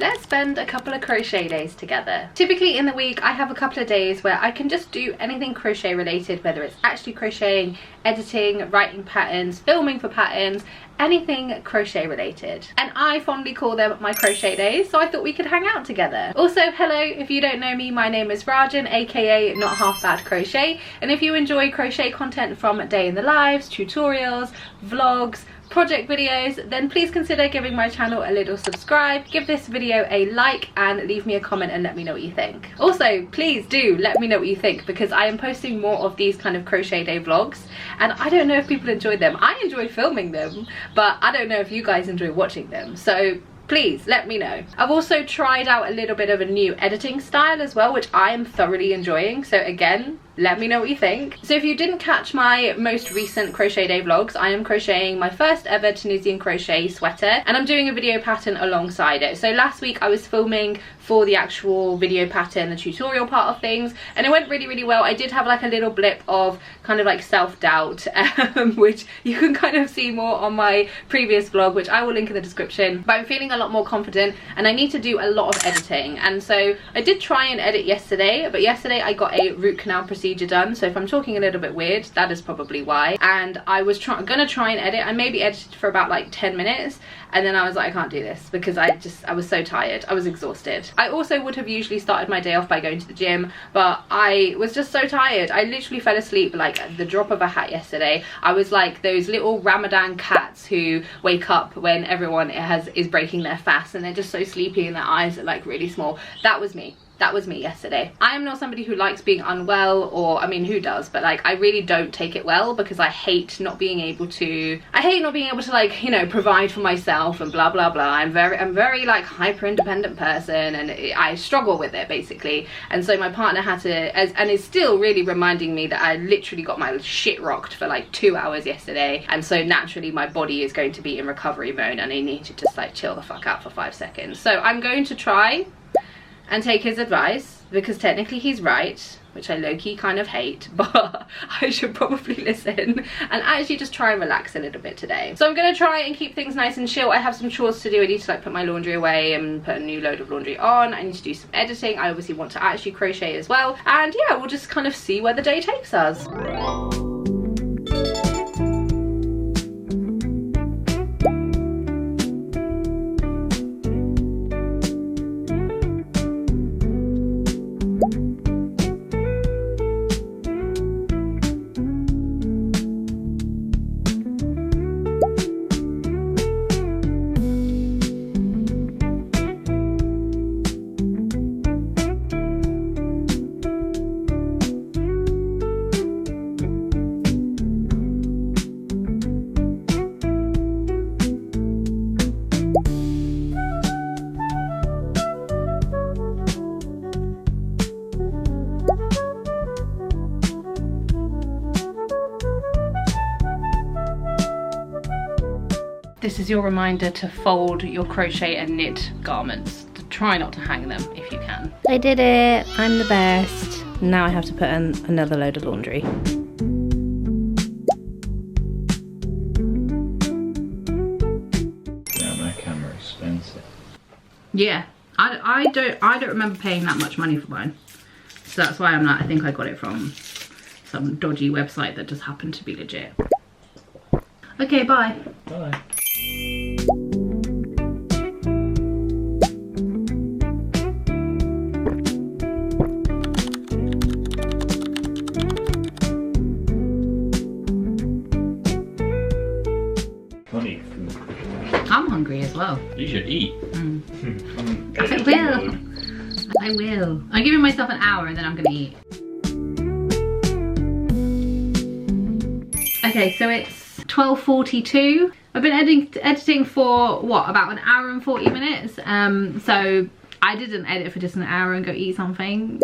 Let's spend a couple of crochet days together. Typically in the week I have a couple of days where I can just do anything crochet related, whether it's actually crocheting, editing, writing patterns, filming for patterns, anything crochet related. And I fondly call them my crochet days, so I thought we could hang out together. Also, hello, if you don't know me, my name is Rajan, aka Not Half Bad Crochet, and if you enjoy crochet content from day in the lives, tutorials, vlogs, project videos, then please consider giving my channel a little subscribe, give this video a like, and leave me a comment and let me know what you think. Also, please do let me know what you think, because I am posting more of these kind of crochet day vlogs and I don't know if people enjoy them. I enjoy filming them, but I don't know if you guys enjoy watching them, so please let me know. I've also tried out a little bit of a new editing style as well, which I am thoroughly enjoying, so again, let me know what you think. So if you didn't catch my most recent crochet day vlogs, I am crocheting my first ever Tunisian crochet sweater, and I'm doing a video pattern alongside it. So last week I was filming for the actual video pattern, the tutorial part of things, and it went really well. I did have like a little blip of kind of like self-doubt, which you can kind of see more on my previous vlog, which I will link in the description, but I'm feeling a lot more confident and I need to do a lot of editing. And so I did try and edit yesterday, but yesterday I got a root canal procedure done, so if I'm talking a little bit weird, that is probably why. And I was gonna try and edit. I maybe edited for about like 10 minutes and then I was like, I can't do this, because I was so tired. I was exhausted. I also would have usually started my day off by going to the gym, but I was just so tired. I literally fell asleep like at the drop of a hat yesterday. I was like those little Ramadan cats who wake up when everyone is breaking their fast and they're just so sleepy and their eyes are like really small. That was me. That was me yesterday. I am not somebody who likes being unwell, or I mean, who does, but like I really don't take it well, because I hate not being able to like, you know, provide for myself and blah blah blah. I'm very like hyper independent person, and I struggle with it basically. And so my partner had to, and is still really reminding me that I literally got my shit rocked for like 2 hours yesterday, and so naturally my body is going to be in recovery mode and I need to just like chill the fuck out for 5 seconds. So I'm going to try and take his advice, because technically he's right, which I low-key kind of hate, but I should probably listen and actually just try and relax a little bit today. So I'm gonna try and keep things nice and chill. I have some chores to do. I need to like put my laundry away and put a new load of laundry on. I need to do some editing. I obviously want to actually crochet as well, and yeah, we'll just kind of see where the day takes us. This is your reminder to fold your crochet and knit garments. Try not to hang them if you can. I did it. I'm the best. Now I have to put in another load of laundry. Yeah, my camera's expensive. Yeah, I don't remember paying that much money for mine. So that's why I'm not, I think I got it from some dodgy website that just happened to be legit. Okay, bye. Bye. Funny food. I'm hungry as well. You should eat. I will. I'm giving myself an hour and then I'm gonna eat. Okay, so it's 12:42. I've been editing for what, about an hour and 40 minutes. So I didn't edit for just an hour and go eat something.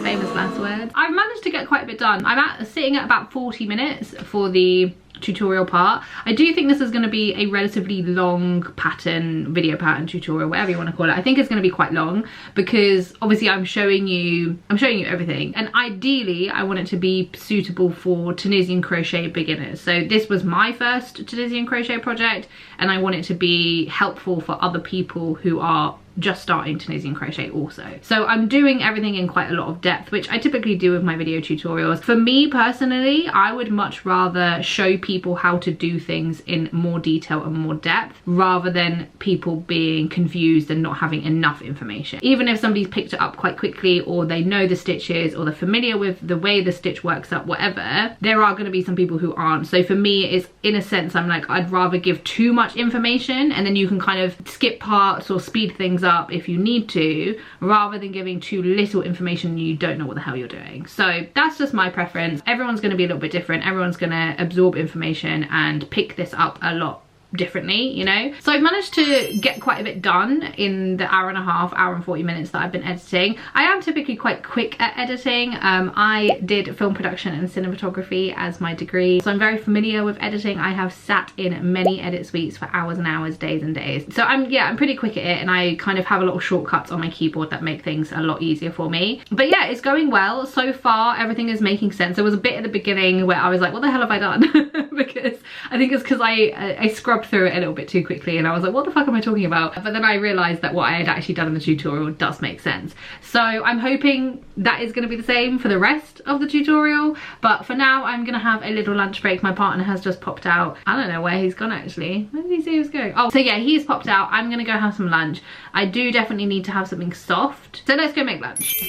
Famous last words. I've managed to get quite a bit done. I'm sitting at about 40 minutes for the tutorial part. I do think this is going to be a relatively long pattern, video pattern tutorial, whatever you want to call it. I think it's going to be quite long because obviously I'm showing you everything, and ideally I want it to be suitable for Tunisian crochet beginners. So this was my first Tunisian crochet project and I want it to be helpful for other people who are just starting Tunisian crochet also. So I'm doing everything in quite a lot of depth, which I typically do with my video tutorials. For me personally, I would much rather show people how to do things in more detail and more depth rather than people being confused and not having enough information. Even if somebody's picked it up quite quickly, or they know the stitches, or they're familiar with the way the stitch works up, whatever, there are going to be some people who aren't. So for me, it's in a sense, I'm like, I'd rather give too much information and then you can kind of skip parts or speed things up if you need to, rather than giving too little information and you don't know what the hell you're doing. So that's just my preference. Everyone's going to be a little bit different. Everyone's going to absorb information and pick this up a lot differently, you know. So I've managed to get quite a bit done in the hour and a half, hour and 40 minutes that I've been editing. I am typically quite quick at editing. I did film production and cinematography as my degree, so I'm very familiar with editing. I have sat in many edit suites for hours and hours, days and days. So I'm pretty quick at it, and I kind of have a lot of shortcuts on my keyboard that make things a lot easier for me. But yeah, it's going well so far. Everything is making sense. There was a bit at the beginning where I was like, what the hell have I done? Because I think it's because I scrubbed through it a little bit too quickly and I was like, what the fuck am I talking about? But then I realized that what I had actually done in the tutorial does make sense. So I'm hoping that is going to be the same for the rest of the tutorial. But for now, I'm going to have a little lunch break. My partner has just popped out. I don't know where he's gone actually. Where did he say he was going? Oh, so yeah, he's popped out. I'm going to go have some lunch. I do definitely need to have something soft. So let's go make lunch.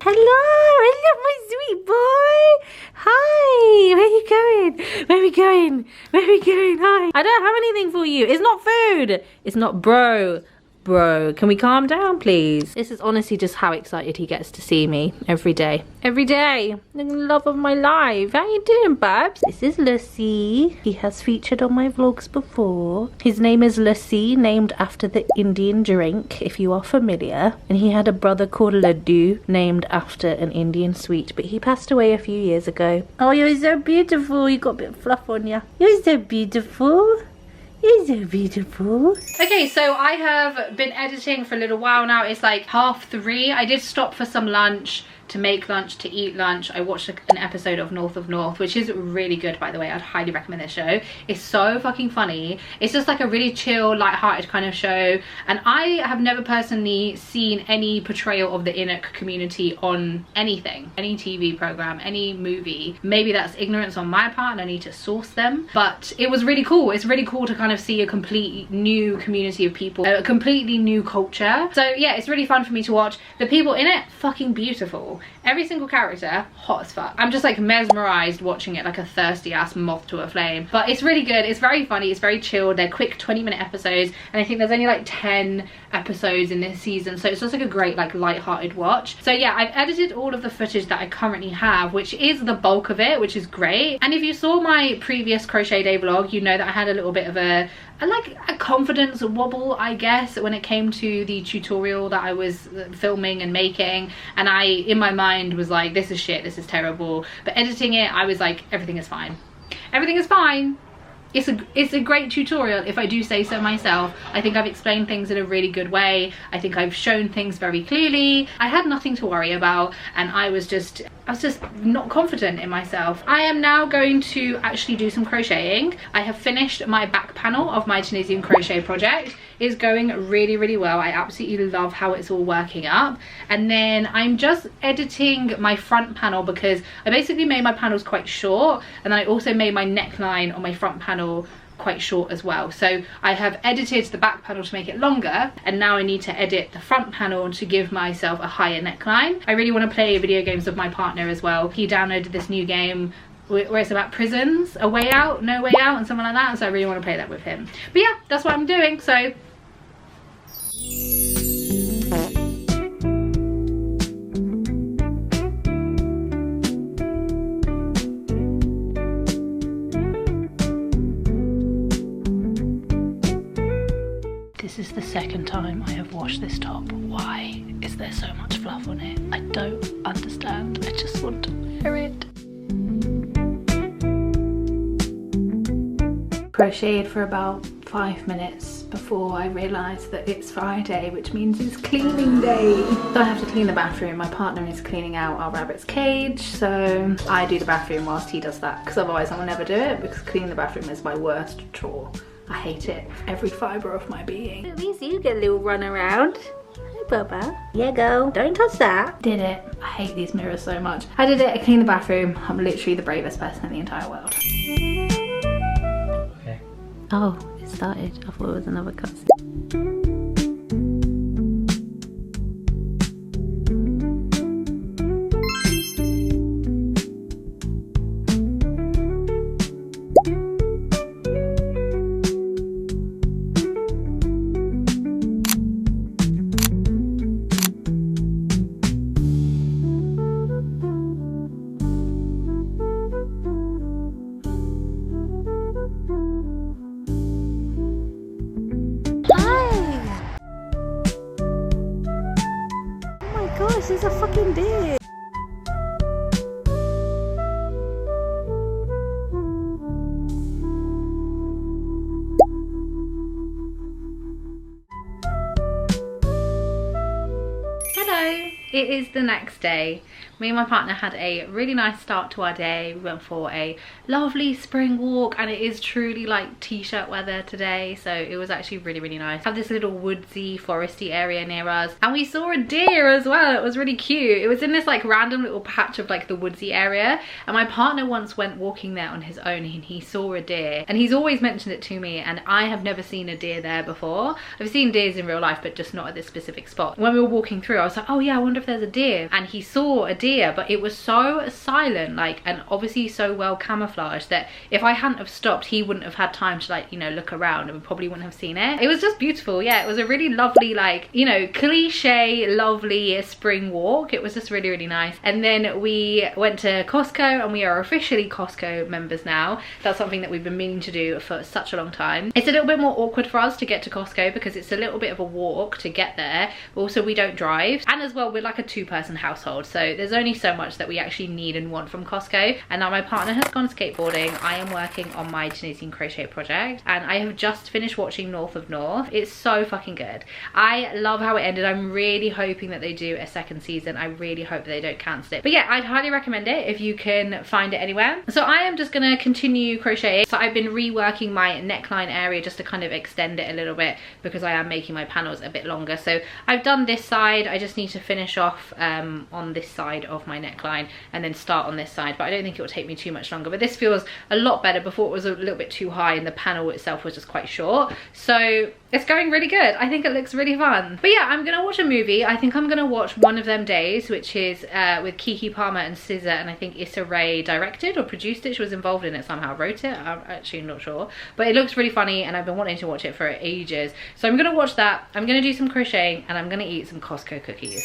Hello, my sweet boy. Hi, where are you going? Where are we going? Where are we going? Hi. I don't have anything for you. It's not food. It's not bro. Bro, can we calm down, please? This is honestly just how excited he gets to see me every day. Every day. The love of my life. How you doing, Babs? This is Lucy. He has featured on my vlogs before. His name is Lucy, named after the Indian drink, if you are familiar. And he had a brother called Laddu, named after an Indian sweet, but he passed away a few years ago. Oh, you're so beautiful. You got a bit of fluff on you. You're so beautiful. You're so beautiful. Okay, so I have been editing for a little while now. It's like 3:30. I did stop for some lunch, to make lunch, to eat lunch. I watched an episode of North of North, which is really good, by the way. I'd highly recommend this show. It's so fucking funny. It's just like a really chill, light-hearted kind of show. And I have never personally seen any portrayal of the Inuk community on anything, any TV program, any movie. Maybe that's ignorance on my part and I need to source them. But it was really cool. It's really cool to kind of see a complete new community of people, a completely new culture. So yeah, it's really fun for me to watch. The people in it, fucking beautiful. Every single character, hot as fuck. I'm just like mesmerized watching it, like a thirsty ass moth to a flame. But it's really good. It's very funny. It's very chilled. They're quick 20-minute episodes, and I think there's only like 10 episodes in this season, so it's just like a great like light-hearted watch. So yeah, I've edited all of the footage that I currently have, which is the bulk of it, which is great. And if you saw my previous crochet day vlog, you know that I had a little bit of a confidence wobble, I guess, when it came to the tutorial that I was filming and making, and I in my mind was like, this is shit, this is terrible. But editing it, I was like, everything is fine, everything is fine. It's a great tutorial, if I do say so myself. I think I've explained things in a really good way. I think I've shown things very clearly. I had nothing to worry about, and I was just not confident in myself. I am now going to actually do some crocheting. I have finished my back panel of my Tunisian crochet project. It's going really, really well. I absolutely love how it's all working up. And then I'm just editing my front panel because I basically made my panels quite short, and then I also made my neckline on my front panel quite short as well. So I have edited the back panel to make it longer, and now I need to edit the front panel to give myself a higher neckline. I really want to play video games with my partner as well. He downloaded this new game where it's about prisons, A Way Out, No Way Out, and something like that, so I really want to play that with him. But yeah, that's what I'm doing. So this is the second time I have washed this top. Why is there so much fluff on it? I don't understand. I just want to wear it. Crocheted for about 5 minutes. before I realise that it's Friday, which means it's cleaning day. So I have to clean the bathroom. My partner is cleaning out our rabbit's cage, so I do the bathroom whilst he does that, because otherwise I will never do it, because cleaning the bathroom is my worst chore. I hate it with every fibre of my being. At least you get a little run around. Hi, Bubba. Yeah, go. Don't touch that. Did it. I hate these mirrors so much. I did it. I cleaned the bathroom. I'm literally the bravest person in the entire world. Okay. Oh, it started. I thought it was another cutscene. Gosh, it's a fucking deer. Hello, it is the next day. Me and my partner had a really nice start to our day. We went for a lovely spring walk, and it is truly like t-shirt weather today, so it was actually really nice. We have this little woodsy foresty area near us, and we saw a deer as well. It was really cute. It was in this like random little patch of like the woodsy area, and my partner once went walking there on his own and he saw a deer, and he's always mentioned it to me, and I have never seen a deer there before. I've seen deers in real life, but just not at this specific spot. When we were walking through, I was like, oh yeah, I wonder if there's a deer, and he saw a deer, but it was so silent, like, and obviously so well camouflaged that if I hadn't have stopped, he wouldn't have had time to, like, you know, look around, and we probably wouldn't have seen it. It was just beautiful. Yeah, it was a really lovely, like, you know, cliche lovely spring walk. It was just really nice. And then we went to Costco, and we are officially Costco members now. That's something that we've been meaning to do for such a long time. It's a little bit more awkward for us to get to Costco because it's a little bit of a walk to get there. Also, we don't drive, and as well, we're like a two-person household, so there's only so much that we actually need and want from Costco. And now my partner has gone skateboarding. I am working on my Tunisian crochet project, and I have just finished watching North of North. It's so fucking good. I love how it ended. I'm really hoping that they do a second season. I really hope they don't cancel it. But yeah, I'd highly recommend it if you can find it anywhere. So I am just gonna continue crocheting. So I've been reworking my neckline area just to kind of extend it a little bit, because I am making my panels a bit longer. So I've done this side. I just need to finish off on this side of my neckline and then start on this side, but I don't think it will take me too much longer. But this feels a lot better. Before it was a little bit too high and the panel itself was just quite short, so it's going really good. I think it looks really fun. But yeah, I'm gonna watch a movie. I think I'm gonna watch One of Them Days, which is with Kiki Palmer and SZA, and I think Issa Rae directed or produced it. She was involved in it somehow, wrote it. I'm actually not sure, but it looks really funny, and I've been wanting to watch it for ages. So I'm gonna watch that. I'm gonna do some crocheting, and I'm gonna eat some Costco cookies.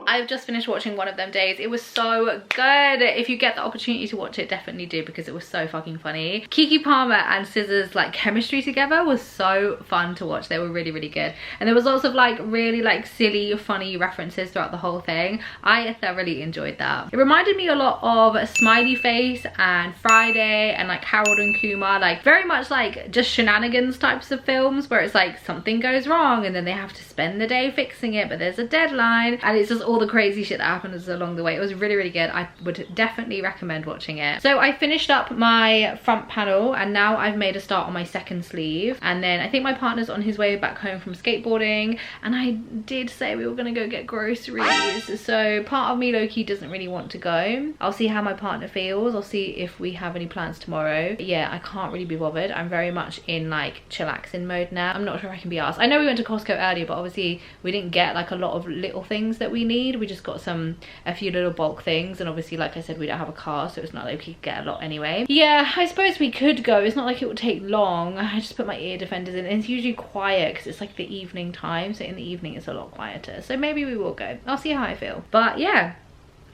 I've just finished watching One of Them Days. It was so good. If you get the opportunity to watch it, definitely do, because it was so fucking funny. Kiki Palmer and SZA's like chemistry together was so fun to watch. They were really good, and there was lots of like really like silly funny references throughout the whole thing. I thoroughly enjoyed that. It reminded me a lot of Smiley Face and Friday and like Harold and Kumar, like very much like just shenanigans types of films where it's like something goes wrong and then they have to spend the day fixing it, but there's a deadline, and it's just all the crazy shit that happens along the way. It was really good. I would definitely recommend watching it. So I finished up my front panel, and now I've made a start on my second sleeve, and then I think my partner's on his way back home from skateboarding, and I did say we were gonna go get groceries, so part of me low-key doesn't really want to go. I'll see how my partner feels. I'll see if we have any plans tomorrow. But yeah, I can't really be bothered. I'm very much in like chillaxing mode now. I'm not sure I can be asked. I know we went to Costco earlier, but obviously we didn't get like a lot of little things that we need. need. We just got a few little bulk things, and obviously, like I said, we don't have a car, so it's not like we could get a lot anyway. Yeah, I suppose we could go. It's not like it would take long. I just put my ear defenders in, and it's usually quiet because it's like the evening time, so in the evening it's a lot quieter. So maybe we will go. I'll see how I feel. But yeah,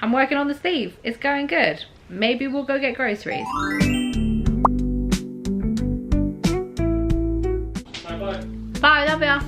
I'm working on the sleeve. It's going good. Maybe we'll go get groceries. Bye-bye. Bye, love ya.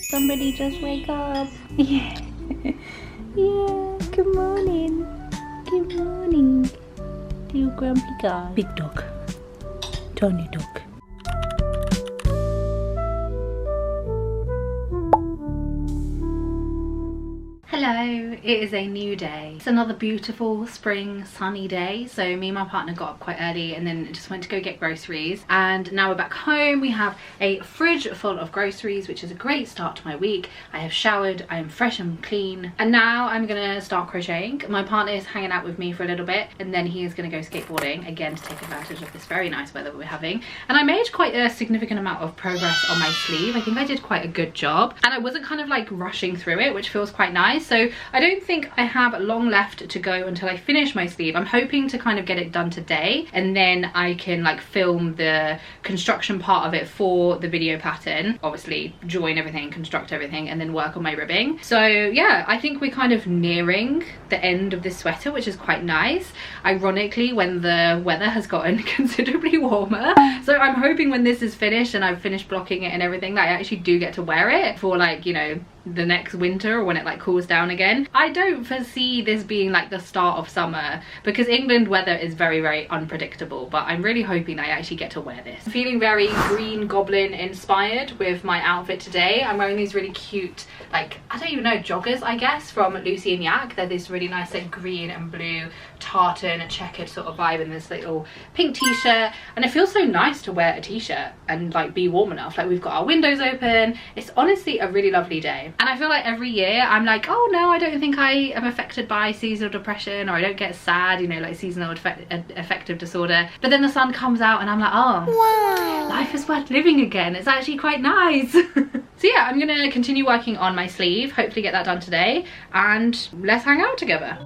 Somebody just wake up. Yeah. Yeah. Good morning. Good morning. You grumpy guy. Big dog. Tiny dog. Hello, it is a new day. It's another beautiful spring sunny day. So me and my partner got up quite early and then just went to go get groceries, and now we're back home. We have a fridge full of groceries, which is a great start to my week. I have showered, I am fresh and clean, and now I'm gonna start crocheting. My partner is hanging out with me for a little bit, and then he is gonna go skateboarding again to take advantage of this very nice weather we're having. And I made quite a significant amount of progress on my sleeve. I think I did quite a good job, and I wasn't kind of like rushing through it, which feels quite nice. So I don't think I have long left to go until I finish my sleeve. I'm hoping to kind of get it done today, and then I can like film the construction part of it for the video pattern, obviously join everything, construct everything, and then work on my ribbing. So yeah, I think we're kind of nearing the end of this sweater, which is quite nice, ironically, when the weather has gotten considerably warmer. So I'm hoping when this is finished and I've finished blocking it and everything, that I actually do get to wear it for like, you know, the next winter, or when it like cools down again. I don't foresee this being like the start of summer, because England weather is very, very unpredictable, but I'm really hoping I actually get to wear this. I'm feeling very Green Goblin inspired with my outfit today. I'm wearing these really cute, like, I don't even know, joggers, I guess, from Lucy and Yak. They're this really nice like green and blue tartan checkered sort of vibe, in this little pink t-shirt, and it feels so nice to wear a t-shirt and like be warm enough. Like, we've got our windows open. It's honestly a really lovely day. And I feel like every year I'm like, oh no, I don't think I am affected by seasonal depression, or I don't get sad, you know, like seasonal affective disorder. But then the sun comes out and I'm like, oh wow, life is worth living again. It's actually quite nice. So yeah, I'm gonna continue working on my sleeve, hopefully get that done today, and let's hang out together.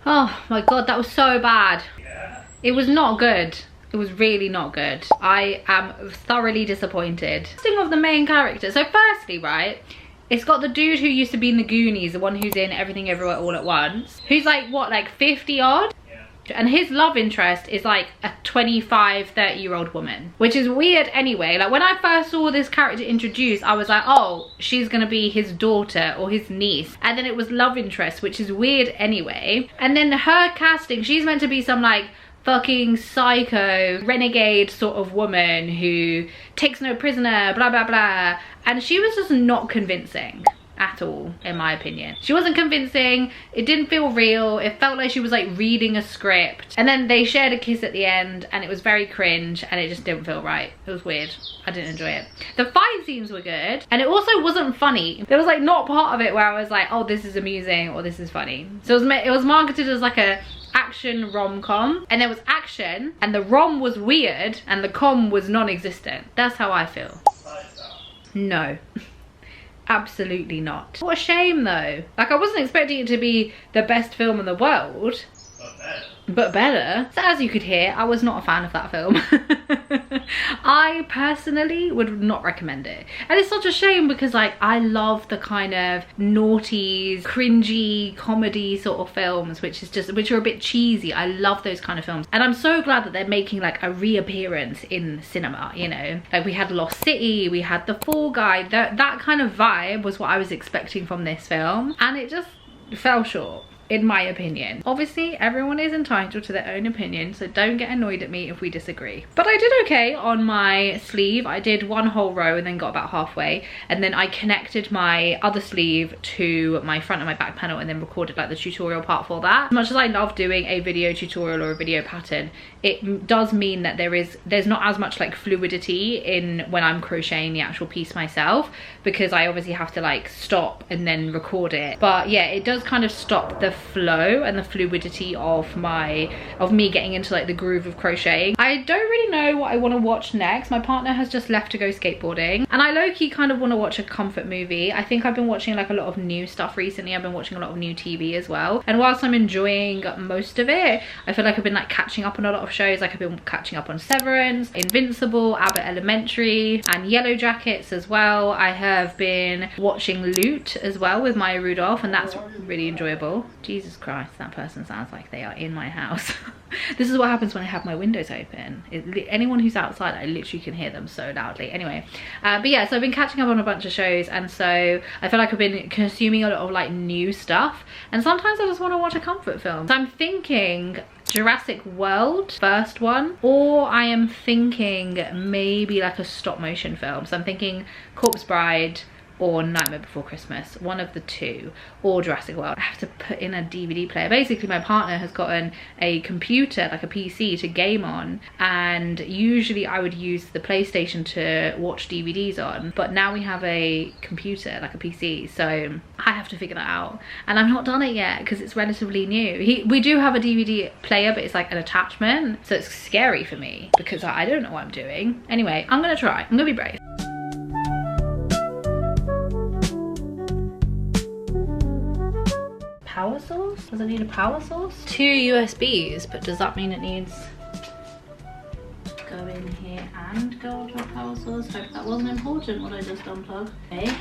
Oh my god, that was so bad. Yeah. It was not good. It was really not good. I am thoroughly disappointed. Thing of the main character. So firstly, right, it's got the dude who used to be in the Goonies, the one who's in Everything Everywhere All at Once, who's like, what, like 50 odd? And his love interest is like a 25, 30-year-old woman, which is weird anyway. Like, when I first saw this character introduced, I was like, oh, she's gonna be his daughter or his niece. And then it was love interest, which is weird anyway. And then her casting, she's meant to be some like fucking psycho, renegade sort of woman who takes no prisoner, blah, blah, blah. And she was just not convincing. at all, in my opinion. She wasn't convincing, it didn't feel real, it felt like she was like reading a script, and then they shared a kiss at the end and it was very cringe and it just didn't feel right. It was weird. I didn't enjoy it. The fight scenes were good, and it also wasn't funny. There was like not part of it where I was like, oh, this is amusing or this is funny. So it was marketed as like a action rom-com, and there was action and the rom was weird and the com was non-existent. That's how I feel. No. Absolutely not. What a shame though. Like, I wasn't expecting it to be the best film in the world. But better. So as you could hear, I was not a fan of that film. I personally would not recommend it. And it's such a shame because like I love the kind of naughty, cringy comedy sort of films, which are a bit cheesy. I love those kind of films. And I'm so glad that they're making like a reappearance in cinema, you know. Like we had Lost City, we had The Fall Guy. That kind of vibe was what I was expecting from this film. And it just fell short, in my opinion. Obviously, everyone is entitled to their own opinion, so don't get annoyed at me if we disagree. But I did okay on my sleeve. I did one whole row and then got about halfway, and then I connected my other sleeve to my front and my back panel and then recorded like the tutorial part for that. As much as I love doing a video tutorial or a video pattern, it does mean that there's not as much like fluidity in when I'm crocheting the actual piece myself, because I obviously have to like stop and then record it. But yeah, it does kind of stop the flow and the fluidity of me getting into like the groove of crocheting. I don't really know what I want to watch next. My partner has just left to go skateboarding, and I low-key kind of want to watch a comfort movie. I think I've been watching like a lot of new stuff recently. I've been watching a lot of new TV as well, and whilst I'm enjoying most of it, I feel like I've been like catching up on a lot of shows. Like I've been catching up on Severance, Invincible, Abbott Elementary, and Yellow Jackets as well. I have been watching Loot as well with Maya Rudolph, and that's really enjoyable. Jesus Christ, that person sounds like they are in my house. This is what happens when I have my windows open. Anyone who's outside, I literally can hear them so loudly. Anyway, but yeah, so I've been catching up on a bunch of shows, and so I feel like I've been consuming a lot of like new stuff, and sometimes I just want to watch a comfort film. So I'm thinking Jurassic World, first one, or I am thinking maybe like a stop motion film. So I'm thinking Corpse Bride or Nightmare Before Christmas, one of the two, or Jurassic World. I have to put in a DVD player. Basically, my partner has gotten a computer, like a PC, to game on, and usually I would use the PlayStation to watch DVDs on, but now we have a computer, like a PC, so I have to figure that out, and I've not done it yet because it's relatively new. We do have a DVD player, but it's like an attachment, so it's scary for me because I don't know what I'm doing. Anyway, I'm gonna try. I'm gonna be brave. Power source? Does it need a power source? 2 USBs, but does that mean it needs go in here and go onto a power source? Hope that wasn't important what I just unplugged. Okay,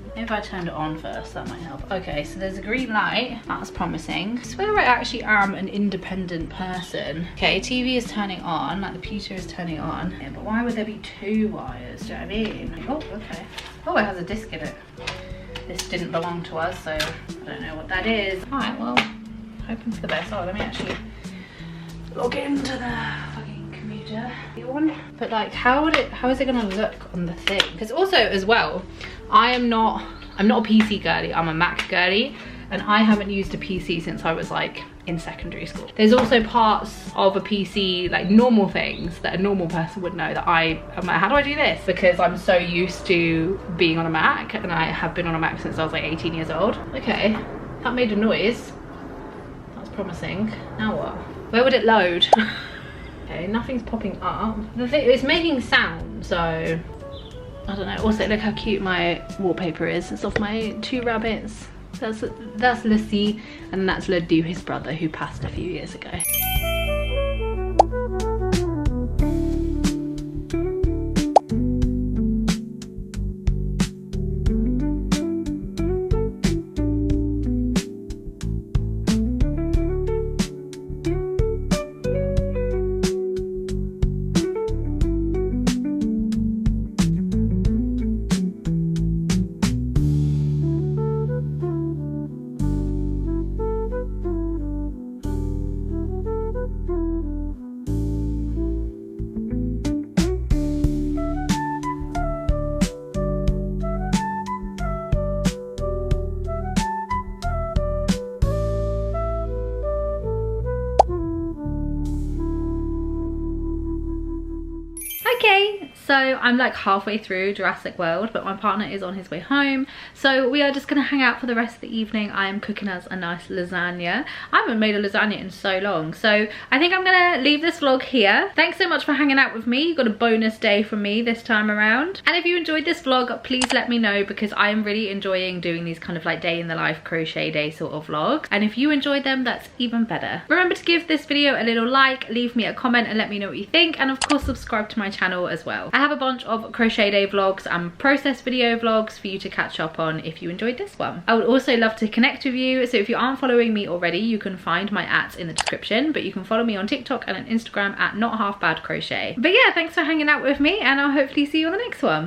maybe if I turned it on first, that might help. Okay, so there's a green light. That's promising. I swear I actually am an independent person. Okay, TV is turning on, like the computer is turning on. Yeah, but why would there be 2 wires? Do you know what I mean? Oh, okay. Oh, it has a disc in it. This didn't belong to us, so I don't know what that is. Alright, well, hoping for the best. Oh, let me actually log into the fucking computer. But like, how is it gonna look on the thing? Because also as well, I'm not a PC girly, I'm a Mac girly, and I haven't used a PC since I was like in secondary school. There's also parts of a PC, like normal things that a normal person would know that I'm like, how do I do this? Because I'm so used to being on a Mac, and I have been on a Mac since I was like 18 years old. Okay, that made a noise. That's promising. Now what? Where would it load? Okay, nothing's popping up. The thing, it's making sound, so I don't know. Also, look how cute my wallpaper is. It's of my 2 rabbits. That's Lucy, and that's Ledoux, his brother, who passed a few years ago. So I'm like halfway through Jurassic World, but my partner is on his way home. So we are just gonna hang out for the rest of the evening. I am cooking us a nice lasagna. I haven't made a lasagna in so long. So I think I'm gonna leave this vlog here. Thanks so much for hanging out with me. You got a bonus day from me this time around. And if you enjoyed this vlog, please let me know, because I am really enjoying doing these kind of like day in the life crochet day sort of vlogs. And if you enjoyed them, that's even better. Remember to give this video a little like, leave me a comment and let me know what you think, and of course subscribe to my channel as well. I have a bunch of crochet day vlogs and process video vlogs for you to catch up on if you enjoyed this one. I would also love to connect with you, so if you aren't following me already, you can find my @ in the description, but you can follow me on TikTok and on Instagram at NotHalfBadCrochet. But yeah, thanks for hanging out with me, and I'll hopefully see you on the next one.